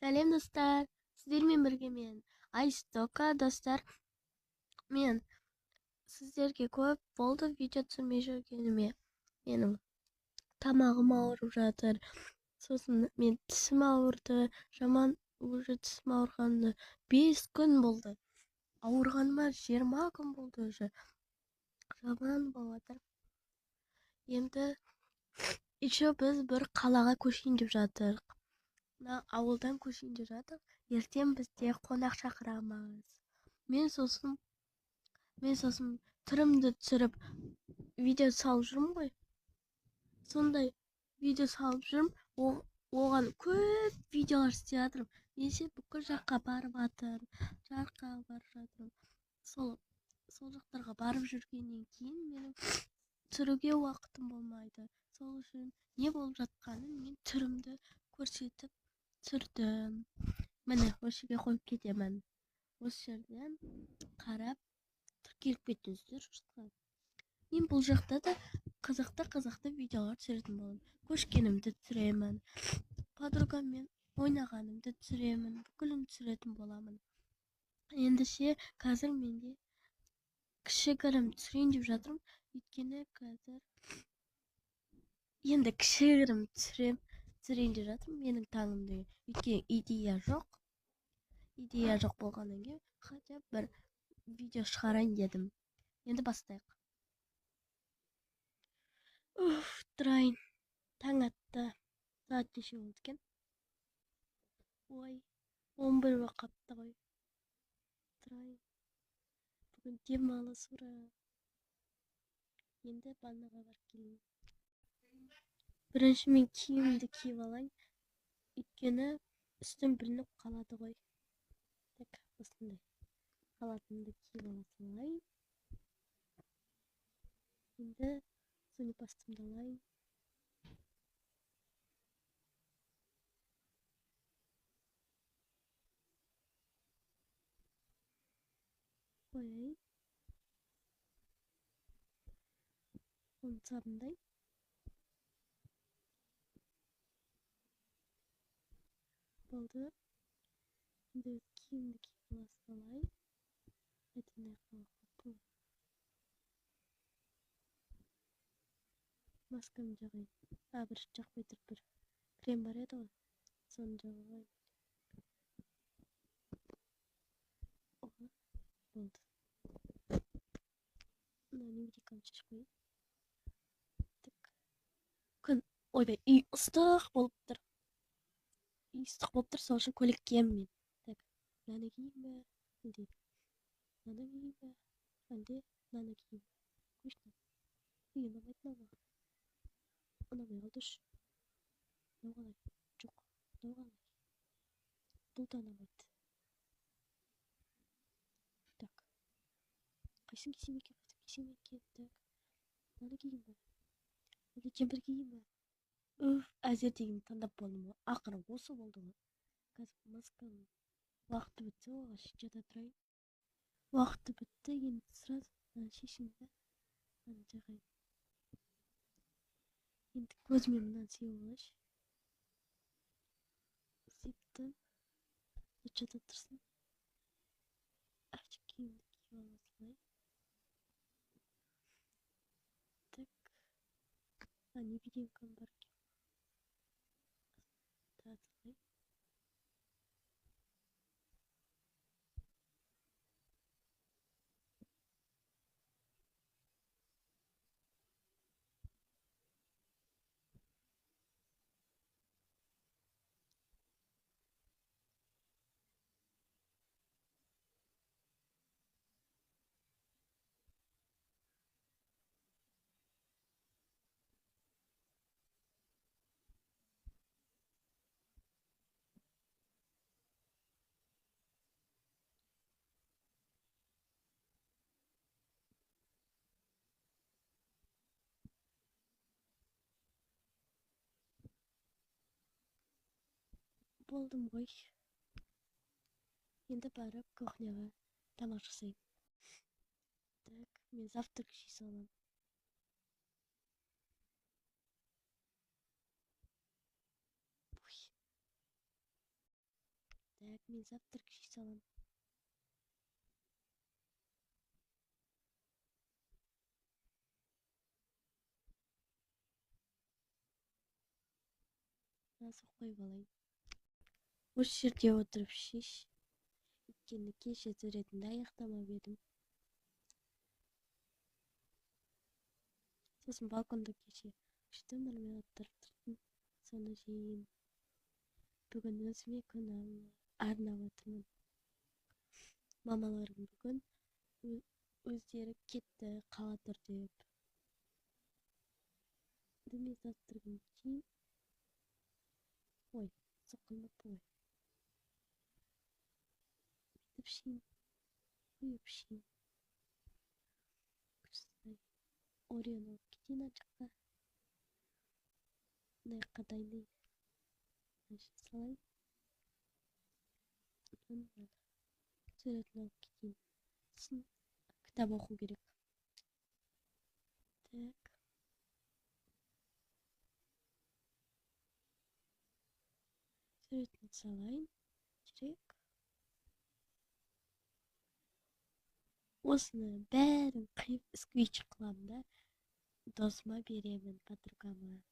Сәлем достар, сіздермен бірге мен Айстока достар. Мен сіздерге көп болды видео түсірмей жүргеніме. Менің тамағым ауырып жатыр. Сосын мен тісім ауырды. Жаман уже тісім ауырғанына 5 күн болды. Ауырғаныма 20 күн болды уже. Жаман болып жатыр. Енді еще біз бір қалаға көшейін деп жатырмыз. Ауылдан көшейін деп жатыр. Ертең бізде қонақ шақырамыз. Мен сосын түрімді түсіріп видео салып жүрмін ғой. Сондай видео салып жүрмін. Оған көп видеолар істеп жатырмын. Менше бүкіл жаққа барып жатырмын. Сол жақтарға барып жүргеннен кейін менің түсіруге уақытым болмайды. Сол үшін не болып жатқанын мен түрімді көрсетіп түсірдім. Міне, осы жерге қойып кетемін. Осы жерден қарап келіп кеттіңіздер. Мен бұл жақта да қызықты видеолар түсіретін боламын. Көшкенімді түсіремін, подругаммен ойнағанымды түсіремін, бүкілін түсіретін боламын. Ендеше қазір менде кішігірім түсірейін деп жатырмын. Өйткені қазір енді кішігірім түсірейін деп жатырмын менің таңымды. Өйткені идея жоқ болғаннан кейін хотя бір видео шығарайын дедім. Енді бастайық. Тұрайын. Таң атты. Сағат неше болды екен? Ой, 11 қапты ғой. Тұрайын. Бүгін демалыс ура. Енді ваннаға барып келейін. Бірінші мен киімімді киіп алайын. Өйткені үстім білініп қалады ғой. Так, осындай. Халатымды киіп ала салайын. Енді зонипастымды алайын. Қояйын. Оны сабындайын. Болды. Енді киімді киіп ала салайын. Әдемі қылып. Маскамды жағайын. Бір жақпай тұрып бір крем бар еді ғой. Соны жағайын. Болды. Немене шешіп қояйын. Так. Күн, ойбай, үй ыстық болып тұр. Сол үшін көйлек киемін мен. Так, мынаны киейін бе? Мынаны киейін бе? Әлде мынаны киейін бе? Қойшы. Ұнамайды маған. Ұнамай қалды үш. Мынау қалай? Жоқ, мынау қалай? Бұл да ұнамайды. Так. Қайсын кисем екен? Так. Мынаны киейін бе? Әлде кемпір киейін бе? Әзер деген таңдап болдым. Ақыры осы болды ғой. Қазір масканың уақыты бітсе, оған жата тұрайын. Уақыты бітті, енді сразу шешімді жағайын. Енді көзіме мынаны сеуіп алайыншы. Септім. Жата тұрсын. Киімді киіп ала салайын. Так. Невидимкам бар екен. Тазалайын. Болдым ғой. Енді барып кухняға тамақ жасайын. Так, мен завтрак жей саламын. Так, мен завтрак жей салам. Азыр коюп алайын. Осы жерде отырып шеш. Өйткені кеше суретімді аяқтамап едім. Сосын балконда кеше күшті мармеладтар тұрдым. Соны жеймін. Бүгін өзіме күн арнап отырмын. Мамаларым бүгін өздері кетті, қала тұр деп. Деме завтрагым жеймін. Ой, соққылмапты ғой. Бүйтіп ішейін. Құйып ішейін. Күшті. Орион алып кетейін ана жаққа. Мына жаққа дайындайын. Мына салайын. Суретін алып кетейін. Сосын кітап оқу керек. Так. Суретін салайын. Керек. Осыны бәрін қиып сквич қыламын да досыма беремін, подругама.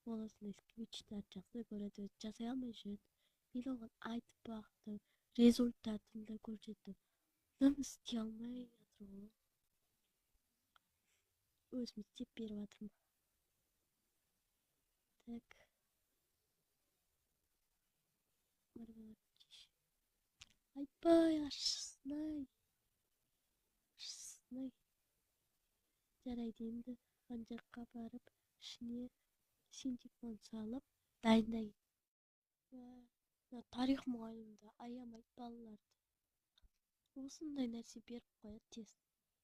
Ол осындай сквичтар жақсы көреді, жасай алмай жүреді. Мен оған айтып бақтым, результатын да көрсеттім. Мен істей алмай жатыр ғой. Өзім істеп беріп жатырмын. Так. Мармелад жеш. Айтпай, ашысынай. Жарайды, енді ана жаққа барып, ішіне синтепон салып, дайындайын. Тарих мұғалімді аямайды балаларды. Осындай нәрсе беріп қояды тест.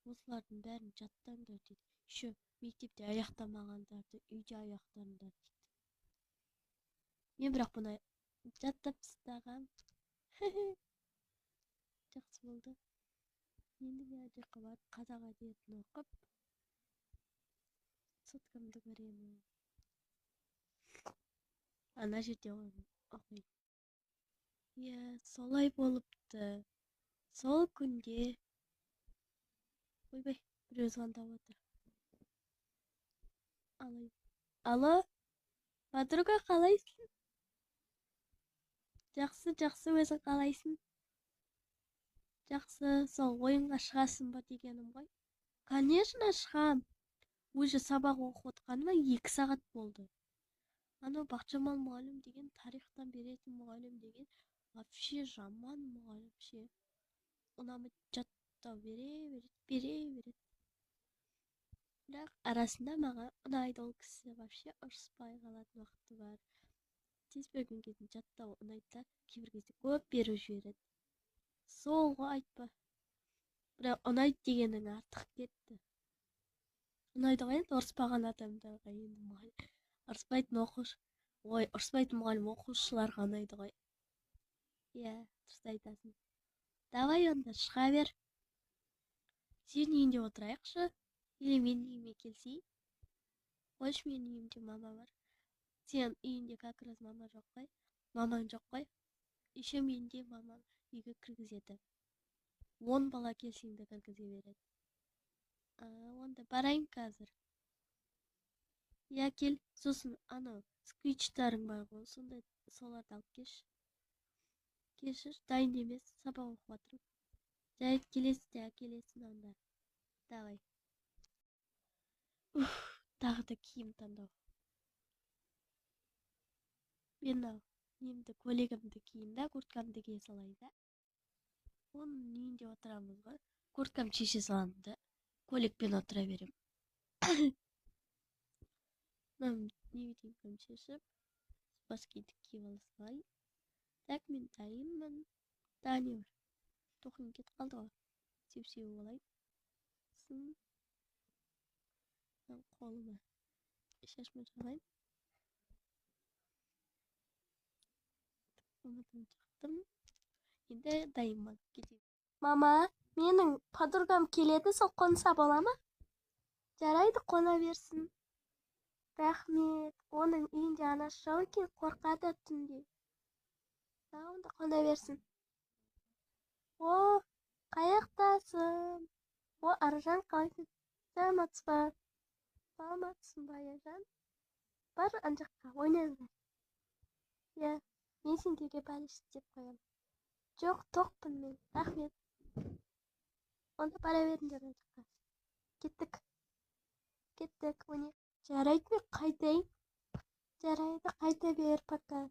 Осылардың бәрін жаттаңдар дейді. Еще мектепте аяқтамағандарды үйде аяқтаңдар дейді. Мен бірақ бұны жаттап тастағам. Жақсы болды. Енді мен ана жаққа барып қазақ әдебиетін оқып, соткамды көремін. Ана жерде оқиын. Иә, солай болыпты. Сол күнде. Ойбай, біреу звондап отыр. Алайын. Алло, подруга, қалайсың? Жақсы, өзің қалайсың? Жақсы, сол ойынға шығасың ба дегенім ғой. Конечно, шығам. Уже сабақ оқып отқаныма 2 сағат болды. Анау Бақчамал мұғалім деген, тарихтан беретін мұғалім деген, вообще жаман мұғалім ше. Ұнамайды, жаттау бере береді. Бірақ арасында маған ұнайды ол кісі, вообще ұрыспай қалатын уақыты бар. Тез берген кезін жаттау ұнайды, кейбір кезде көп беріп жібереді. Сол ғой, айтпа. Бірақ ұнайды дегенің артық кетті. Ұнайды ғой, енді ұрыспаған адамдарға енді мұғалім. Ұрыспайтын мұғалім оқушыларға ұнайды ғой. Иә, дұрыс айтасың. Давай онда шыға бер. Сен үйінде отырайықшы. Или мен үйіме келсей. Қойш, мен үйімде мама бар. Сен үйінде как раз мама жоқ қой. Мамаң жоқ қой. Еще менде мамам үйге кіргізеді. 10 бала келсеңді кіргізе береді. Онда барайын қазір. Я кел, сосын анау сквичтарың бар ғой, сонда соларды алып кеш. Кешір, дайын емес, сабақ оқып жатырмын. Жайт, келесің әкелесің онда. Давай. Тағы да киім таңдау. Мен немді коллегамды киін да, курткамды кие салайын да. Оның үйінде отырамыз ғой. Курткам шеше саламын да, коллекпен отыра берем. Невидимкам шешіп, бас киітіп киіп ала салайын. Так, мен дайынмын. Тағы не бар? Тоқым кетіп қалды ғой. Сеп-сеуіп алайын. Қолыма шашма жағайын. Ұмытым жақтым. Енді дайынмын. Кетейін. Мама, менің подругам келеді, сол қонса бола ма? Жарайды, қона берсін. Рахмет. Оның үйінде анасы жоқ екен, қорқады түнде. Онда қона берсін. О, қаяқтасың? О, Аржан, қалайсың? Саламатсыз ба? Саламатсың ба, Ержан? Бар ана жаққа ойнаңдар. Иә, мен сендерге бәліш деп қоямын. Жоқ, тоқпын мен. Рахмет. Онда бара беріңдер ана жаққа. Кеттік. Кеттік, ойнайық. Жарайды, мен қайтайын. Жарайды, қайта бер, пока.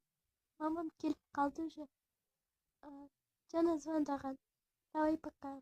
Мамам келіп қалды уже. Жаңа звондаған. Давай, пока.